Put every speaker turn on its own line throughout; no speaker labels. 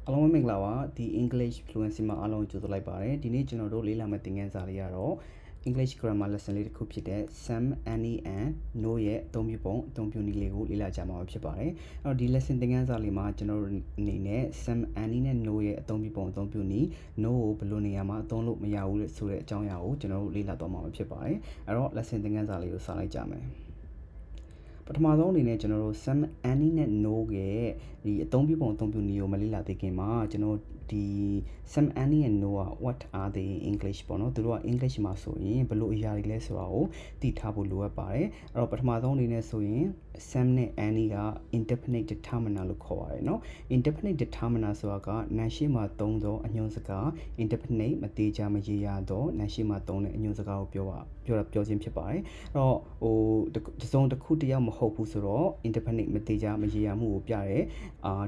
အားလုံးမင်္ဂလာပါဒီ English fluency မှာအားလုံးကြိုဆိုလိုက်ပါတယ်ဒီနေ့ကျွန်တော်တို့လေ့လာမယ့်သင်ခန်းစာလေးကတော့ English grammar lesson လေးတစ်ခုဖြစ်တဲ့ some any and no ရဲ့အသုံးပြုပုံအသုံးပြုနည်းလေးကိုလေ့လာကြမှာဖြစ်ပါတယ်အဲ့တော့ဒီ lesson သင်ခန်းစာလေးမှာကျွန်တော်တို့အနေနဲ့ some any နဲ့ no ရဲ့အသုံးပြုပုံအသုံးပြုနည်း no ကိုဘယ်လိုနေရာမှာအသုံးလို့မရဘူးလို့ဆိုတဲ့အကြောင်းအရာကိုကျွန်တော်တို့လေ့လာသွားမှာဖြစ်ပါတယ်အဲ့တော့ lesson သင်ခန်းစာလေးကိုစလိုက်ကြမယ်ပထမဆုံးအနေနဲ့ကျွန်တော်တို့ some any နဲ့ no ရဲ့ဒီအသုံးပြုပုံအသုံးပြုနည်းကိုမလေ့လာသေးခင်မှာကျွန်တော်ဒီ some any and no က what are they in English ပေါ့နော်သူတို့က English မှာဆိုရင်ဘယ်လိုအရာတွေလဲဆိုတာကိုသိထားဖို့လိုအပ်ပါတယ်အဲ့တော့ပထမဆုံးအနေနဲ့ဆိုရင် some နဲ့ any က indefinite determiner လို့ခေါ်ပါတယ်နော် indefinite determiner ဆိုတာကနာရှိမှာသုံးသောအညွှန်းစကား indefinite မတေချာမရေရာသောနာရှိမှာသုံးတဲ့အညွှန်းစကားကိုပြောခြင်းဖြစ်ပါတယ်အဲ့တော့တစုံတစ်ခုတယောက်မဟုတ်ဘူးဆိုတော့ indefinite မတေချာမရေရာမှုကိုပြတဲ့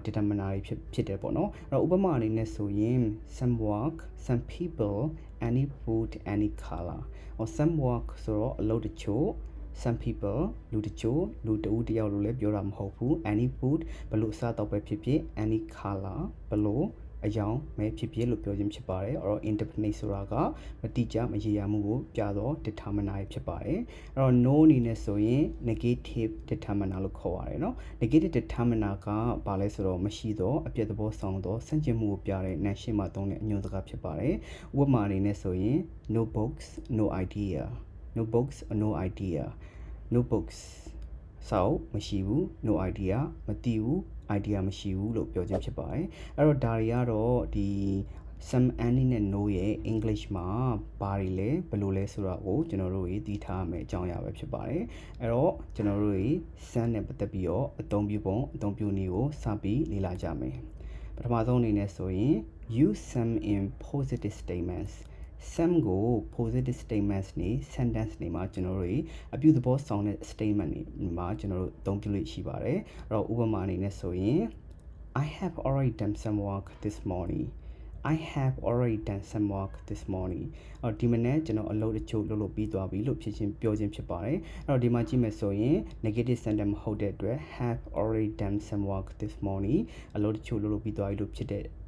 determiner တွေဖြစ်တယ်ပေါ့နော်အဲ့တော့ဥပမာအနေနဲ့ဆိုရင် some work some people any food any color or some work ဆိုတော့အလုပ်တချို့ some people လူတချို့လူတဦးတယောက်လို့လည်းပြောတာမဟုတ်ဘူး any food ဘလို့အစားတော့ပဲဖြစ်ဖြစ် any color ဘလို့အယောင်မဲဖြစ်ဖြစ်လို့ပြောခြင်းဖြစ်ပါတယ်အဲ့တော့ indefinite ဆိုတာကမတိကျမရေရာမှုကိုပြတော့ determiner ဖြစ်ပါတယ်အဲ့တော့ no အနေနဲ့ဆိုရင် negative determiner လို့ခေါ်ပါတယ်เนาะ negative determiner ကဘာလဲဆိုတော့မရှိတော့အပြည့်သဘောဆောင်တော့ဆန့်ကျင်မှုကိုပြတဲ့နာရှိမှသုံးတဲ့အညွှန်းစကားဖြစ်ပါတယ်ဥပမာအနေနဲ့ဆိုရင် no books no idea no books no idea no books စောက်မရှိဘူး no idea မသိဘူး idea မရှိဘူးလို့ပြောခြင်းဖြစ်ပါတယ်အဲ့တော့ဒါတွေကတော့ဒီ some any နဲ့ no ရဲ့ English မှာဘာတွေလဲဘယ်လိုလဲဆိုတာကိုကျွန်တော်တို့သိထားရမယ်အကြောင်းအရာပဲဖြစ်ပါတယ်အဲ့တော့ကျွန်တော်တို့ some နဲ့ပတ်သက်ပြီးတော့အသုံးပြုပုံအသုံးပြုနည်းကိုစပြီးလေ့လာကြမယ်ပထမဆုံးအနေနဲ့ဆိုရင် use some in positive statements some ကို positive statements နဲ့ sentence တွေမှာကျွန်တော်တို့အပြုသဘောဆောင်တဲ့ statement တွေမှာကျွန်တော်တို့အသုံးပြုလို့ရှိပါတယ်အဲ့တော့ဥပမာအနေနဲ့ဆိုရင် I have already done some work this morning I have already done some work this morning အော်ဒီမနေ့ကျွန်တော်အလုပ်တချို့လုပ်ပြီးသွားပြီလို့ပြောခြင်းဖြစ်ပါတယ်အဲ့တော့ဒီမှာကြည့်မယ်ဆိုရင် negative sentence မဟုတ်တဲ့အတွက် have already done some work this morning အလုပ်တချို့လုပ်ပြီးသွားပြီလို့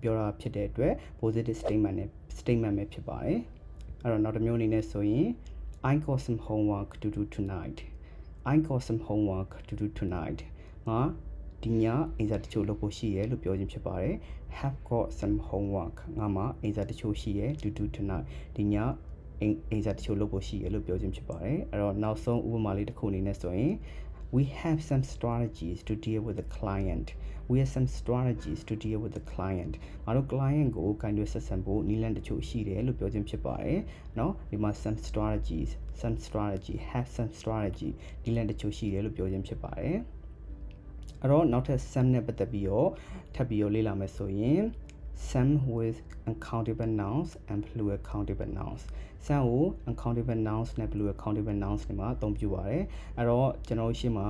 ပြောတာဖြစ်တဲ့အတွက် positive statement ပဲဖြစ်ပါတယ်အဲ့တော့နောက်တစ်မျိုးအနေနဲ့ဆိုရင် I got some homework to do tonight I got some homework to do tonight ငါဒီညအင်စာတချို့လုပ်ဖို့ရှိရလို့ပြောခြင်းဖြစ်ပါတယ် have got some homework ငါမှာအင်စာတချို့ရှိရ to do tonight ဒီညအင်စာတချို့လုပ်ဖို့ရှိရလို့ပြောခြင်းဖြစ်ပါတယ်အဲ့တော့နောက်ဆုံးဥပမာလေးတစ်ခုအနေနဲ့ဆိုရင် we have some strategies to deal with the client we have some strategies to deal with the client ငါတို့ client ကိုကိုင်တွယ်ဆက်ဆံဖို့နည်းလမ်းတချို့ရှိတယ်လို့ပြောခြင်းဖြစ်ပါတယ်เนาะဒီမှာ some strategies some strategy have some strategy နည်းလမ်းတချို့ရှိတယ်လို့ပြောခြင်းဖြစ်ပါတယ်အဲ့တော့နောက်ထပ် some နဲ့ပတ်သက်ပြီးတော့ထပ်ပြီးတော့လေ့လာမယ်ဆိုရင် some with uncountable nouns and plural countable nouns some ကို uncountable nouns နဲ့ plural countable nouns တွေမှာအသုံးပြုပါတယ်အဲ့တော့ကျွန်တော်တို့ရှေ့မှာ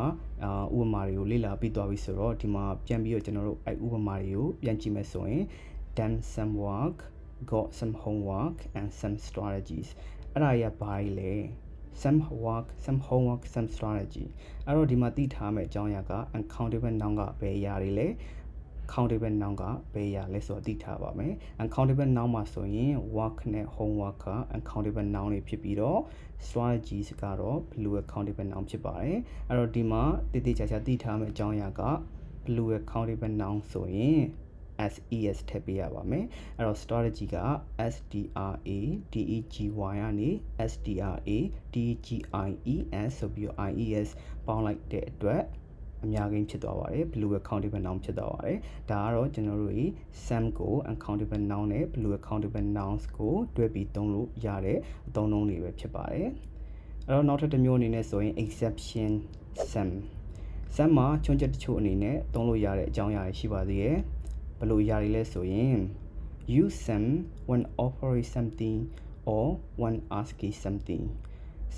ဥပမာတွေကိုလေ့လာပြီးသွားပြီဆိုတော့ဒီမှာပြန်ပြီးတော့ကျွန်တော်တို့အဲ့ဥပမာတွေကိုပြန်ကြည့်မယ်ဆိုရင် done some work got some homework and some strategies အဲ့ဒါကြီးကဘာကြီးလဲ some work some homework some strategy အဲ့တော့ဒီမှာသိထားမယ့်အကြောင်းအရာက uncountable noun ကဘယ်အရာတွေလဲ countable noun ကဘယ်အရာလဲဆိုတာသိထားပါမယ် uncountable noun မှာဆိုရင် work နဲ့ homework က uncountable noun တွေဖြစ်ပြီးတော့ strategies ကတော့ plural countable noun ဖြစ်ပါတယ်အဲ့တော့ဒီမှာတိတိကျကျသိထားမယ့်အကြောင်းအရာက plural countable noun ဆိုရင် SES ထည့်ပေးရပါမယ်အဲ့တော့ strategy က STRATEGY ကနေ STRATGIES ဆိုပြီးတော့ IES ပေါင်းလိုက်တဲ့အတွက်အများကြီးဖြစ်သွားပါတယ် plural countable noun ဖြစ်သွားပါတယ်ဒါကတော့ကျွန်တော်တို့ some ကို uncountable noun နဲ့ plural countable nouns ကိုတွဲပြီးသုံးလို့ရတဲ့အသုံးအနှုန်းတွေပဲဖြစ်ပါတယ်အဲ့တော့နောက်ထပ်တစ်မျိုးအနေနဲ့ဆိုရင် exception some မှာချွင်းချက်တချို့အနေနဲ့သုံးလို့ရတဲ့အကြောင်းအရာတွေရှိပါသေးတယ်ဘယ်လိုအရာတွေလဲဆိုရင် use some when offering something or when asking something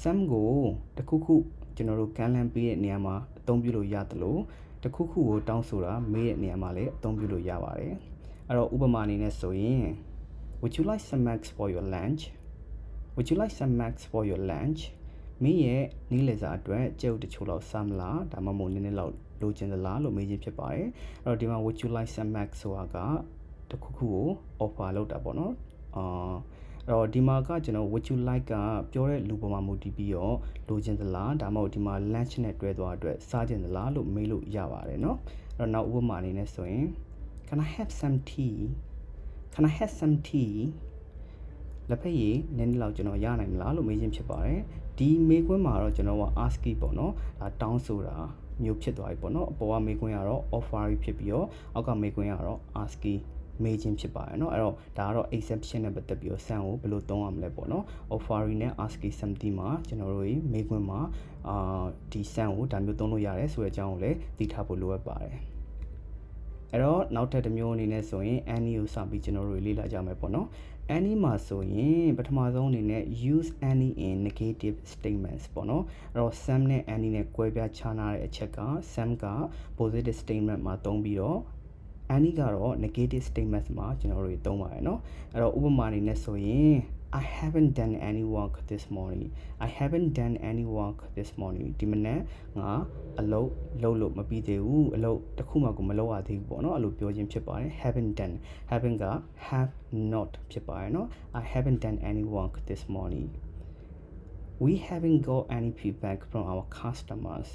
some ကိုတခုခုကျွန်တော်တို့ကမ်းလှမ်းပေးတဲ့နေရာမှာအသုံးပြုလို့ရတယ်လို့တခုခုကိုတောင်းဆိုတာမေးတဲ့နေရာမှာလည်းအသုံးပြုလို့ရပါတယ်အဲ့တော့ဥပမာအနေနဲ့ဆိုရင် would you like some snacks for your lunch would you like some snacks for your lunch မင်းရဲ့နေ့လည်စာအတွက်ကြက်ဥတချို့လောက်စားမလားဒါမှမဟုတ်နည်းနည်းလောက်လိုချင်သလားလို့မေးခြင်းဖြစ်ပါတယ်အဲ့တော့ဒီမှာ would you like some snacks ဆိုတာက တခုခုကို offer လုပ်တာပေါ့နော်အဲ့တော့ဒီမှာကကျွန်တော် would you like ကပြောတဲ့လူပေါ်မှာမူတည်ပြီးတော့လိုချင်သလားဒါမှမဟုတ်ဒီမှာ lunch နဲ့တွဲသွားအတွက်စားချင်သလားလို့မေးလို့ရပါတယ်เนาะအဲ့တော့နောက်ဥပမာအနေနဲ့ဆိုရင် can I have some tea can I have some tea လက်ဖက်ရည်နည်းနည်းလောက်ကျွန်တော်ရနိုင်မလားလို့မေးခြင်းဖြစ်ပါတယ်ဒီမေးခွန်းမှာတော့ကျွန်တော်က ask ပေါ့เนาะဒါတောင်းဆိုတာမျိုးဖြစ်သွားပြီပေါ့เนาะအပေါ်ကမေးခွန်းကတော့ offer ဖြစ်ပြီးတော့အောက်ကမေးခွန်းကတော့ askမေးခြင်းဖြစ်ပါတယ်เนาะအဲ့တော့ဒါကတော့ exception နဲ့ပတ်သက်ပြီးတော့ sum ကိုဘယ်လိုသုံးရမလဲပေါ့เนาะ offer နဲ့ ask something မှာကျွန်တော်တို့မေးခွန်းမှာဒီ sum ကိုဒါမျိုးသုံးလို့ရတယ်ဆိုတဲ့အကြောင်းကိုလည်းသိထားဖို့လိုအပ်ပါတယ်အဲ့တော့နောက်ထပ်တစ်မျိုးအနေနဲ့ဆိုရင် any ကိုစပြီးကျွန်တော်တို့လေ့လာကြမယ်ပေါ့နော် any မှာဆိုရင်ပထမဆုံးအနေနဲ့ use any in negative statements ပေါ့နော်အဲ့တော့ some နဲ့ any နဲ့ကွဲပြားခြားနားတဲ့အချက်က some က positive statement မှာသုံးပြီးတော့ any ကတော့ negative statements မှာကျွန်တော်တို့သုံးပါတယ်เนาะအဲ့တော့ဥပမာအနေနဲ့ဆိုရင် I haven't done any work this morning I haven't done any work this morning ဒီမနက်ငါအလုပ်လုပ်လို့မပြီးသေးဘူးအလုပ်တစ်ခုမှကိုမလုပ်ရသေးဘူးပေါ့เนาะအဲ့လိုပြောခြင်းဖြစ်ပါတယ် haven't done haven't က have not ဖြစ်ပါတယ်เนาะ I haven't done any work this morning we haven't got any feedback from our customers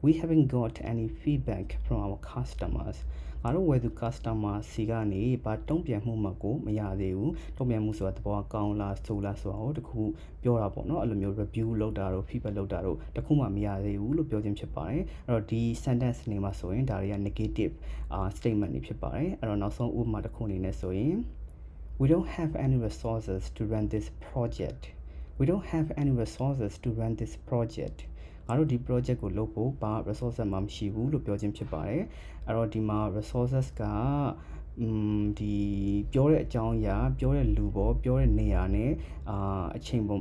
we haven't got any feedback from our customers ငါတို့ဝယ်သူ customer စီကနေဘာတုံ့ပြန်မှုမှကိုမရသေးဘူးတုံ့ပြန်မှုဆိုတာတဘောကောင်းလားဆိုလားဆိုတာကိုတခုပြောတာပေါ့เนาะအဲ့လိုမျိုး review လုပ်တာတို့ feedback လုပ်တာတို့တခုမှမရသေးဘူးလို့ပြောခြင်းဖြစ်ပါတယ်အဲ့တော့ဒီ sentence နေမှာဆိုရင်ဒါတွေက negative statement တွေဖြစ်ပါတယ်အဲ့တော့နောက်ဆုံးဥပမာတစ်ခုအနေနဲ့ဆိုရင် we don't have any resources to run this project we don't have any resources to run this projectငါတို့ဒီ project ကိုလုပ်ဖို့ဘာ resources မှမရှိဘူးလို့ပြောခြင်းဖြစ်ပါတယ်အဲ့တော့ဒီမှာ resources ကဒီပြောတဲ့အကြောင်းအရာပြောတဲ့လူပေါ်ပြောတဲ့နေရာနဲ့အချိန်ပုံ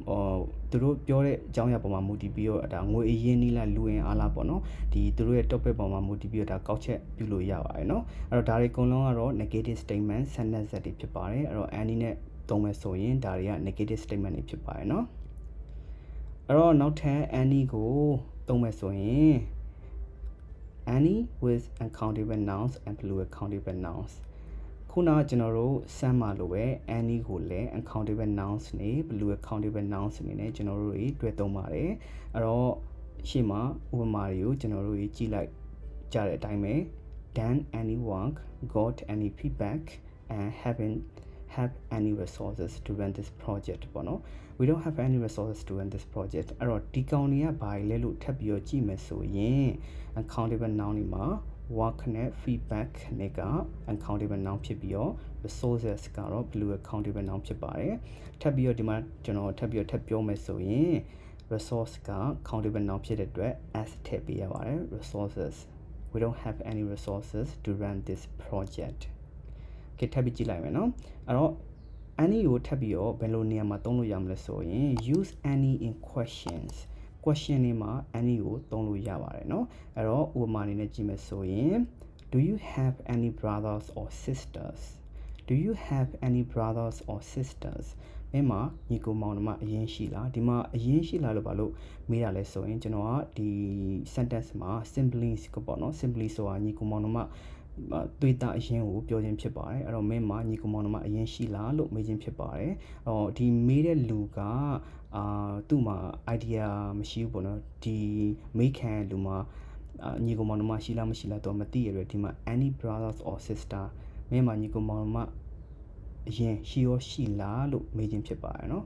သူတို့ပြောတဲ့အကြောင်းအရာပေါ်မှာမူတည်ပြီးတော့ဒါငွေအရင်းနှီးလားလူရင်အားလားပေါ့နော်ဒီသူတို့ရဲ့ topic ပေါ်မှာမူတည်ပြီးတော့ဒါကောက်ချက်ပြုလို့ရပါတယ်เนาะအဲ့တော့ဒါတွေအကုန်လုံးကတော့ negative statement sentence တွေဖြစ်ပါတယ်အဲ့တော့ any နဲ့သုံးမယ်ဆိုရင်ဒါတွေက negative statement တွေဖြစ်ပါတယ်เนาะအဲ့တော့နောက်ထပ် any ကိုသုံးမယ်ဆိုရင် any with uncountable nouns and plural countable nouns ခုနကကျွန်တော်တို့ sum မှာလိုပဲ any ကိုလည်း uncountable nouns နဲ့ plural countable nouns အနေနဲ့ကျွန်တော်တို့တွေတွေ့သုံးပါတယ်အဲ့တော့ရှေ့မှာဥပမာတွေကိုကျွန်တော်တို့ကြည့်လိုက်ကြတဲ့အတိုင်းပဲ done any work got any feedback and haven't have any resources to run this project ပေါ့နော် we don't have any resources to run this project အဲ့တော့ဒီကောင်တွေကဘာလဲလို့ထပ်ပြီးတော့ကြည့်မယ်ဆိုရင် uncountable noun တွေမှာ work နဲ့ feedback နဲ့က uncountable noun ဖြစ်ပြီးတော့ resources ကတော့ plural countable noun ဖြစ်ပါတယ်ထပ်ပြီးတော့ဒီမှာကျွန်တော်ထပ်ပြောမယ်ဆိုရင် resource က countable noun ဖြစ်တဲ့အတွက် as ထည့်ပေးရပါတယ် resources we don't have any resources to run this projectကထပ်ပြီးကြည့်လိုက်မယ်နော်အဲ့တော့ any ကိုထပ်ပြီးတော့ဘယ်လိုနေရာမှာသုံးလို့ရမလဲဆိုရင် use any in questions question တွေမှာ any ကိုသုံးလို့ရပါတယ်เนาะအဲ့တော့ဥပမာအနေနဲ့ကြည့်မယ်ဆိုရင် do you have any brothers or sisters do you have any brothers or sisters မင်းမှာညီကိုမောင်နှမအရင်ရှိလားဒီမှာအရင်ရှိလားလို့ဘာလို့မေးရလဲဆိုရင်ကျွန်တော်ကဒီ sentence မှာ simply ကပေါ့เนาะ simply ဆိုတာညီကိုမောင်နှမတွေ့တာအရင်ကိုပြောခြင်းဖြစ်ပါတယ်အဲ့တော့မင်းမှာညီကိုမောင်နှမအရင်ရှိလားလို့မေးခြင်းဖြစ်ပါတယ်အဲ့တော့ဒီမေးတဲ့လူကသူ့မှာ idea မရှိဘူးပေါ့နော်ဒီမိခံလူမှာညီကိုမောင်နှမရှိလားမရှိလားတော့မသိရတဲ့ဒီမှာ any brothers or sister မင်းမှာညီကိုမောင်နှမအရင်ရှိရောရှိလားလို့မေးခြင်းဖြစ်ပါတယ်เนาะ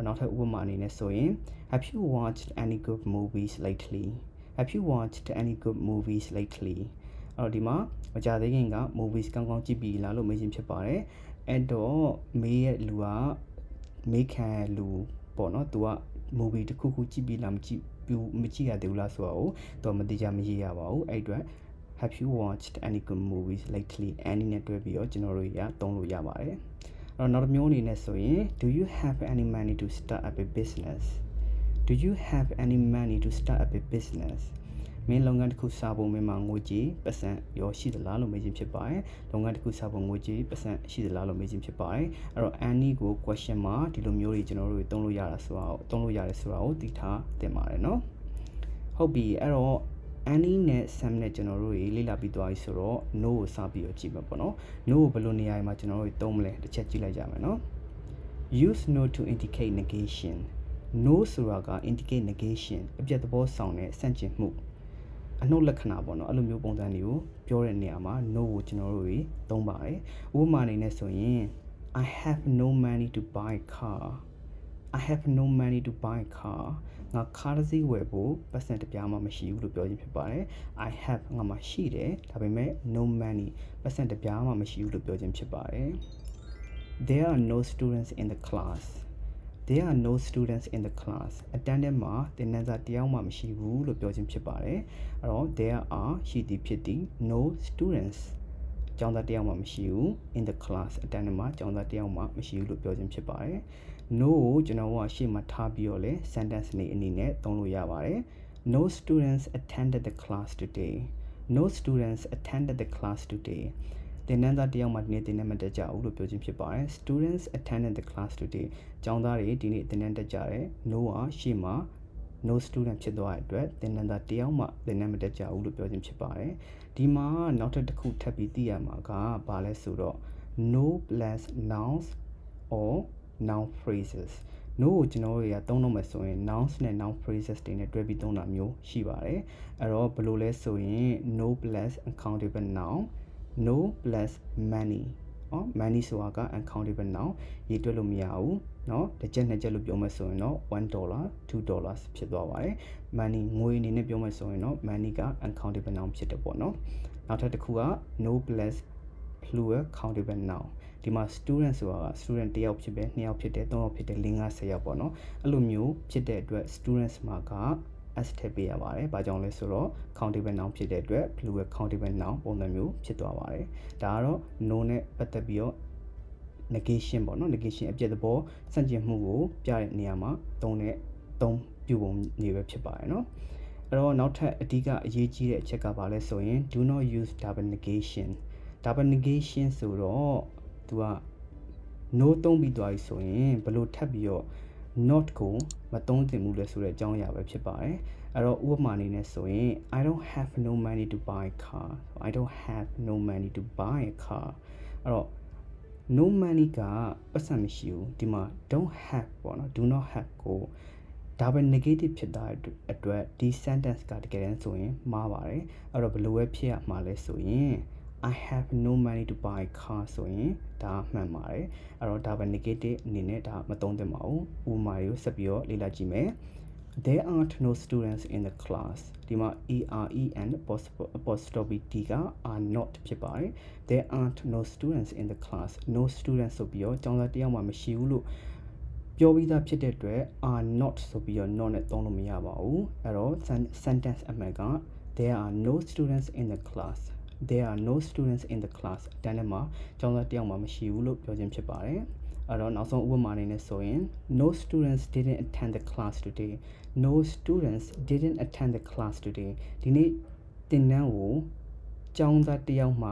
နောက်ထပ်ဥပမာအနေနဲ့ဆိုရင် have you watched any good movies lately have you watched any good movies lately အဲ့တော့ဒီမှာမကြသေးခင်က movies ကောင်းကောင်းကြည့်ပြီလားလို့မေးခြင်းဖြစ်ပါတယ်အဲ့တော့မေးရဲ့လူကမေးခံလူပေါ့နော်သူက movie တစ်ခုခုကြည့်ပြီလားမကြည့်ရသေးဘူးလားဆိုတော့တော့မတိကျမရေးရပါဘူးအဲ့အတွက် have you watched any good movies lately any နဲ့တွဲပြီးတော့ကျွန်တော်တို့ရသုံးလို့ရပါတယ်အဲ့တော့နောက်တစ်မျိုးအနေနဲ့ဆိုရင် do you have any money to start up a business do you have any money to start up a business မင်းလုပ်ငန်းတစ်ခုစဖို့မင်းမှာငွေကြေးပတ်စံရောရှိသလားလို့မေးခြင်းဖြစ်ပါတယ်လုပ်ငန်းတစ်ခုစဖို့ငွေကြေးပတ်စံရှိသလားလို့မေးခြင်းဖြစ်ပါတယ်အဲ့တော့ any ကို question မှာဒီလိုမျိုးတွေကျွန်တော်တို့သုံးလို့ရတာဆိုတာကိုသိထားသင့်ပါတယ်เนาะဟုတ်ပြီအဲ့တော့ any နဲ့ some နဲ့ကျွန်တော်တို့တွေလေ့လာပြီးသွားပြီဆိုတော့ no ကိုစပြီးတော့ကြည့်မှာပေါ့နော် no ကိုဘယ်လိုနေရာမှာကျွန်တော်တို့သုံးမလဲတစ်ချက်ကြည့်လိုက်ကြမယ်နော် use no to indicate negation no ဆိုတာက indicate negation အပြတ်သဘောဆောင်တဲ့ဆန့်ကျင်မှုအနှုတ်လက္ခဏာပေါ့နော်အဲ့လိုမျိုးပုံစံတွေကိုပြောတဲ့နေရာမှာ no ကိုကျွန်တော်တို့တွေသုံးပါတယ်ဥပမာအနေနဲ့ဆိုရင် I have no money to buy a car I have no money to buy a car ငါကားတစ်စီးဝယ်ဖို့ပတ်စံတစ်ပြားမှမရှိဘူးလို့ပြောခြင်းဖြစ်ပါတယ် I have ငါမှာရှိတယ်ဒါပေမဲ့ no money ပတ်စံတစ်ပြားမှမရှိဘူးလို့ပြောခြင်းဖြစ်ပါတယ် There are no students in the class There are no students in the class အတန်းထဲမှာသင်တန်းစာတယောက်မှမရှိဘူးလို့ပြောခြင်းဖြစ်ပါတယ်အဲ့တော့ there are ရှိသည်ဖြစ်သည် no students ကျောင်းသားတယောက်မှမရှိဘူး in the class အတန်းထဲမှာကျောင်းသားတယောက်မှမရှိဘူးလို့ပြောခြင်းဖြစ်ပါတယ် no ကိုကျွန်တော်ကရှေ့မှာထားပြီးတော့လဲ sentence အနေနဲ့သုံးလို့ရပါတယ် no students attended the class today no students attended the class today သင်တန်းသားတယောက်မှဒီနေ့သင်တန်းမတက်ကြဘူးလို့ပြောခြင်းဖြစ်ပါတယ် students attended the class today ကျောင်းသားတွေဒီနေ့သင်တန်းတက်ကြတယ် no ကရှေ့မှာ no student ဖြစ်သွားတဲ့အတွက်သင်တန်းသားတယောက်မှသင်တန်းမတက်ကြဘူးလို့ပြောခြင်းဖြစ်ပါတယ်ဒီမှာနောက်ထပ်တစ်ခုထပ်ပြီးသိရမှာကဘာလဲဆိုတော့ no plus nouns or noun phrases no ကိုကျွန်တော်တို့တွေကသုံးတော့မယ်ဆိုရင် nouns နဲ့ noun phrases တွေနဲ့တွဲပြီးသုံးတာမျိုးရှိပါတယ်အဲ့တော့ဘယ်လိုလဲဆိုရင် no plus uncountable noun no plus money money ဆိုတာက uncountable noun ရေးတွက်လို့မရဘူးเนาะတစ်ချက်နှစ်ချက်လို့ပြောမယ်ဆိုရင်တော့$1 $2 ဖြစ်သွားပါတယ် money ငွေအနေနဲ့ပြောမယ်ဆိုရင်တော့ money က uncountable noun ဖြစ်တယ်ပေါ့เนาะနောက်ထပ်တစ်ခုက no plus plural countable noun ဒီမှာ student ဆိုတာက student တစ်ယောက်ဖြစ်ပဲနှစ်ယောက်ဖြစ်တယ်သုံးယောက်ဖြစ်တယ်၄၅10ယောက်ပေါ့เนาะအဲ့လိုမျိုးဖြစ်တဲ့အတွက် students မှာကs ထည့်ပေးရပါတယ်။ဘာကြောင့်လဲဆိုတော့ countable noun ဖြစ်တဲ့အတွက် plural countable noun ပုံစံမျိုးဖြစ်သွားပါတယ်။ဒါကတော့ no နဲ့ပတ်သက်ပြီးတော့ negation ပေါ့နော် negation အပြည့်သဘောဆန့်ကျင်မှုကိုပြတဲ့နေရာမှာသုံးပြုပုံမျိုးပဲဖြစ်ပါတယ်နော်။အဲ့တော့နောက်ထပ်အဓိကအရေးကြီးတဲ့အချက်ကဘာလဲဆိုရင် do not use double negation double negation ဆိုတော့သူက no သုံးပြီးသွားပြီဆိုရင်ဘယ်လိုထပ်ပြီးတော့not ကိုမသုံးသင့်ဘူးလဲဆိုတဲ့အကြောင်းအရာပဲဖြစ်ပါတယ်အဲ့တော့ဥပမာအနေနဲ့ဆိုရင် I don't have no money to buy a car I don't have no money to buy a car အဲ့တော့ no money ကပတ်စံမရှိဘူးဒီမှာ don't have ပေါ့နော် do not have ကို double negative ဖြစ်တဲ့အတွက်ဒီ sentence ကတကယ်တမ်းဆိုရင်မှားပါတယ်အဲ့တော့ဘယ်လိုပဲဖြစ်ရမှာလဲဆိုရင် I have no money to buy a car ဆိုရင်ဒါမှန်ပါတယ်အဲ့တော့ဒါပဲ negative အနေနဲ့ဒါမသုံးသင့်ပါဘူးဥပမာကိုဆက်ပြီးတော့လေ့လာကြည့်မယ် There aren't no students in the class ဒီမှာ EREN apostrophe T က are not ဖြစ်ပါတယ် There aren't no students in the class no students ဆိုပြီးတော့ကျောင်းသားတယောက်မှမရှိဘူးလို့ပြောပြီးသားဖြစ်တဲ့အတွက် are not ဆိုပြီးတော့ not နဲ့သုံးလို့မရပါဘူးအဲ့တော့ sentence အမှန်က There are no students in the class There are no students in the class တန်းထဲမှာကျောင်းသားတယောက်မှမရှိဘူးလို့ပြောခြင်းဖြစ်ပါတယ်အဲ့တော့နောက်ဆုံးဥပမာအနေနဲ့ဆိုရင် No students didn't attend the class today No students didn't attend the class today ဒီနေ့သင်တန်းကိုကျောင်းသားတယောက်မှ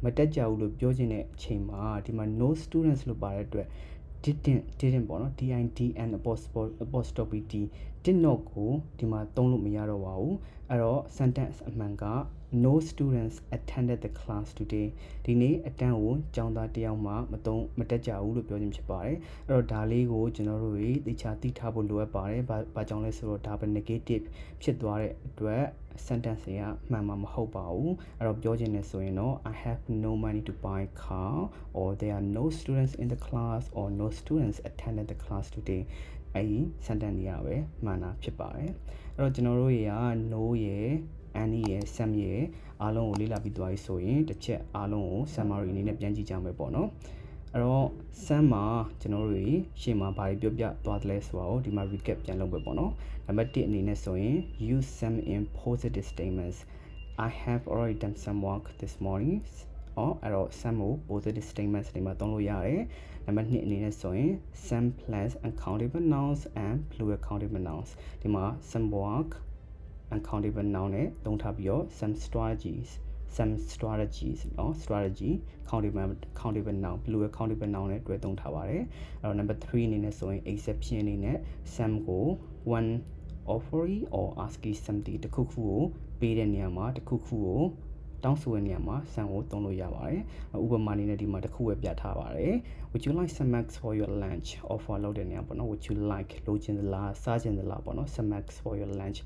မတက်ကြဘူးလို့ပြောခြင်းတဲ့အချိန်မှာဒီမှာ no students လို့ပါတဲ့အတွက် didn't ပေါ့နော် DIDN apostrophe D did not ကိုဒီမှာသုံးလို့မရတော့ပါဘူးအဲ့တော့ sentence အမှန်ကNo students attended the class today ဒီနေ့အတန်းကိုကျောင်းသားတယောက်မှမတက်ကြဘူးလို့ပြောခြင်းဖြစ်ပါတယ်အဲ့တော့ဒါလေးကိုကျွန်တော်တို့တွေသိချာသိထားဖို့လိုအပ်ပါတယ်ဘာကြောင့်လဲဆိုတော့ဒါပဲ negative ဖြစ်သွားတဲ့အတွက် sentence တွေကမှန်မှာမဟုတ်ပါဘူးအဲ့တော့ပြောချင်တယ်ဆိုရင်တော့ I have no money to buy a car or there are no students in the class or no students attended the class today အဲ့ဒီ sentence တွေကပဲမှန်တာဖြစ်ပါတယ်အဲ့တော့ကျွန်တော်တို့တွေက no ရဲ့any ရဲ့ sum ရဲ့အားလုံးကိုလေ့လာပြီးသွားပြီဆိုရင်တစ်ချက်အားလုံးကို summary အနေနဲ့ပြန်ကြည့်ကြမယ်ပေါ့နော်အဲ့တော့ sum မှာကျွန်တော်တို့ရှေ့မှာဘာတွေပြောပြသွားသလဲဆိုတာကိုဒီမှာ recap ပြန်လုပ်မယ်ပေါ့နော်နံပါတ်1အနေနဲ့ဆိုရင် use sum in positive statements I have already done some work this morning အဲ့တော့ sum ကို positive statements တွေမှာသုံးလို့ရတယ်နံပါတ်2အနေနဲ့ဆိုရင် sum plus uncountable nouns and plural countable nouns ဒီမှာ some work uncountable noun နဲ့သုံးထားပြီးတော့ some strategies เนาะ strategy countable noun plural countable noun နဲ့တွဲသုံးထားပါတယ်အဲ့တော့ number 3အနေနဲ့ဆိုရင် exception အနေနဲ့ some ကို offering or asking something တစ်ခုခုကိုပေးတဲ့နေရာမှာတစ်ခုခုကိုတောင်းဆိုတဲ့နေရာမှာ some ကိုသုံးလို့ရပါတယ်ဥပမာအနေနဲ့ဒီမှာတစ်ခုပဲပြထားပါတယ် would you like some snacks for your lunch offer လုပ်တဲ့နေရာပေါ့နော် would you like လိုချင်သလားစားချင်သလားပေါ့နော် some snacks for your lunch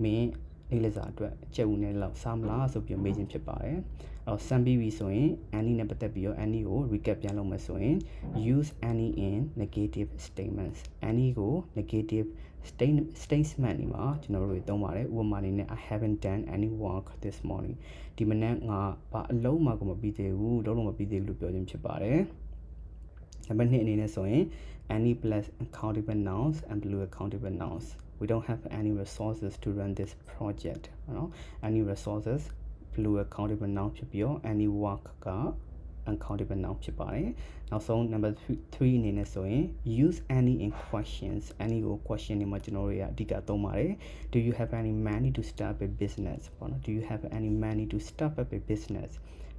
မင်းနေ့လည်စာအတွက်ကြက်ဦးနဲ့လောက်စားမလားဆိုပြီးမေးခြင်းဖြစ်ပါတယ်အော် some ပြီးပြီဆိုရင် any နဲ့ပတ်သက်ပြီးတော့ any ကို recap ပြန်လုပ်မယ်ဆိုရင် use any in negative statements any ကို negative statement ဒီမှာကျွန်တော်တို့သုံးပါတယ်ဥပမာအနေနဲ့ I haven't done any work this morning ဒီမနက်ငါဘာအလုံးမှကိုမပြီးသေးဘူးလုံးလုံးမပြီးသေးဘူးလို့ပြောခြင်းဖြစ်ပါတယ်နံပါတ်2အနေနဲ့ဆိုရင် any plus countable nouns and blue countable nouns we don't have any resources to run this project နော် any resources blue countable noun ဖြစ်ပြီးတော့ any work က uncountable noun ဖြစ်ပါတယ်နောက်ဆုံး number 3အနေနဲ့ဆိုရင် use any in questions any ကို question တွေမှာကျွန်တော်တို့ရအဓိကသုံးပါတယ် do you have any money to start a business ပေါ့နော် do you have any money to start up a business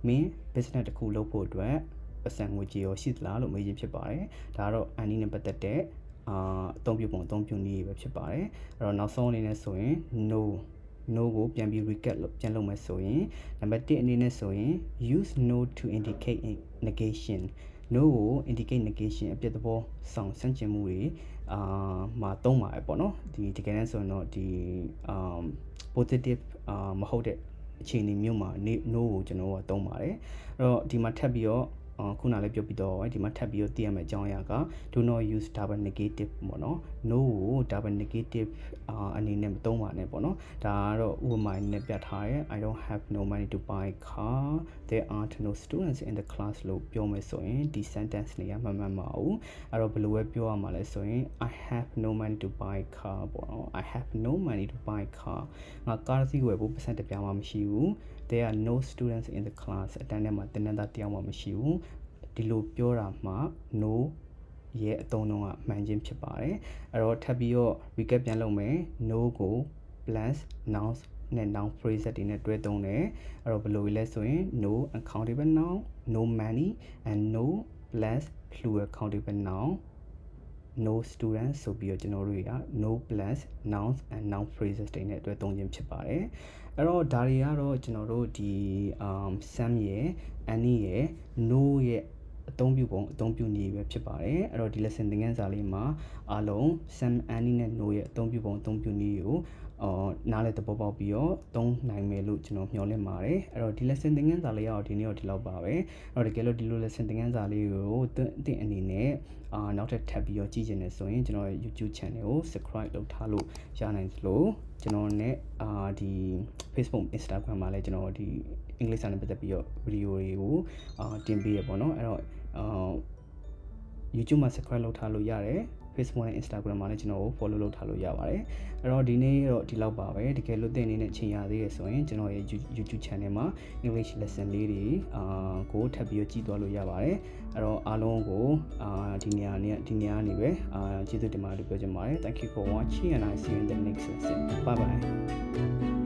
မင်း business တစ်ခုလုပ်ဖို့အတွက်ပတ်စံငွေကြေးရောရှိသလားလို့မေးခြင်းဖြစ်ပါတယ်ဒါကတော့ any နဲ့ပတ်သက်တဲ့အသုံးပြုပုံအသုံးပြုနည်းပဲဖြစ်ပါတယ်အဲ့တော့နောက်ဆုံးအနေနဲ့ဆိုရင် no ကိုပြန်ပြီး recap ပြန်လုပ်မယ်ဆိုရင်နံပါတ်1အနေနဲ့ဆိုရင် use no to indicate negation no ကို indicate negation အပြစ်သဘောဆောင်ဆန့်ကျင်မှုတွေမှာသုံးပါတယ်ပေါ့နော်ဒီတကယ်တမ်းဆိုရင်တော့ဒီpositive မဟုတ်တဲ့အခြေအနေမျိုးမှာ no ကိုကျွန်တော်ကသုံးပါတယ်အဲ့တော့ဒီမှာထပ်ပြီးတော့ခုနလည်းပြောပြီးတော့ဒီမှာထပ်ပြီးတော့သိရမယ့်အကြောင်းအရာက do not use double negative ပေါ့နော် no ကို double negative အနေနဲ့မသုံးပါနဲ့ပေါ့နော်ဒါကတော့ဥပမာနဲ့ပြထားရဲ I don't have no money to buy a car there aren't no students in the class လို့ပြောမယ်ဆိုရင်ဒီ sentence တွေကမှန်မှန်မအောင်အဲ့တော့ဘယ်လိုပဲပြောရမှာလဲဆိုရင် I have no money to buy a car ပေါ့နော် I have no money to buy a car ငါကားစီးဝယ်ဖို့ပတ်စံတစ်ပြားမှမရှိဘူး there are no students in the class အတန်းထဲမှာသင်တန်းသားတယောက်မှမရှိဘူးဒီလိုပြောတာမှ no ရဲ့အသုံးအနှုန်းကမှန်ခြင်းဖြစ်ပါတယ်အဲ့တော့ထပ်ပြီးတော့ recap ပြန်လုပ်မယ် no ကို plus nouns နဲ့ noun phrase တွေနဲ့တွဲသုံးတယ်အဲ့တော့ဘယ်လိုလဲဆိုရင် no uncountable noun no money and no plus plural countable noun no students ဆိုပြီးတော့ကျွန်တော်တို့က no plus nouns and noun phrases တွေနဲ့တွဲသုံးခြင်းဖြစ်ပါတယ်အဲ့တော့ဒါတွေကတော့ကျွန်တော်တို့ဒီ some ရယ် any ရယ် no ရဲ့အသုံးပြုပုံအသုံးပြုနည်းပဲဖြစ်ပါတယ်အဲ့တော့ဒီ lesson သင်ခန်းစာလေးမှာအားလုံး some any နဲ့ no ရဲ့အသုံးပြုပုံအသုံးပြုနည်းကိုနားလည်သဘောပေါက်ပြီးတော့သုံးနိုင်မယ်လို့ကျွန်တော်မျှော်လင့်ပါတယ်အဲ့တော့ဒီ lesson သင်ခန်းစာလေးကတော့ဒီနေ့တော့ဒီလောက်ပါပဲအဲ့တော့တကယ်လို့ဒီလို lesson သင်ခန်းစာလေးကိုသင်အနေနဲ့နောက်ထပ်ထပ်ပြီးတော့ကြည့်ချင်တယ်ဆိုရင်ကျွန်တော်ရဲ့ YouTube channel ကို subscribe လုပ်ထားလို့ရနိုင်သလိုကျွန်တော်နဲ့ဒီ Facebook Instagram မှာလည်းကျွန်တော်ဒီအင်္ဂလိပ်စာနဲ့ပတ်သက်ပြီးတော့ဗီဒီယိုတွေကိုတင်ပေးရပေါ့နော်အဲ့တော့YouTube မှာ subscribe လုပ်ထားလို့ရတယ် Facebook နဲ့ Instagram မှာလည်းကျွန်တော်ကို follow လုပ်ထားလို့ရပါတယ်အဲ့တော့ဒီနေ့တော့ဒီလောက်ပါပဲတကယ်လို့သင်အနေနဲ့ချိန်ရသေးရဆိုရင်ကျွန်တော်ရဲ့ YouTube channel မှာ English lesson လေးတွေကိုထပ်ပြီးကြည့်သွားလို့ရပါတယ်အဲ့တော့အားလုံးကိုဒီနေရာနေပဲကျေးဇူးတင်ပါတယ်လို့ပြောချင်ပါတယ် Thank you for watching and I see you in the next lesson bye bye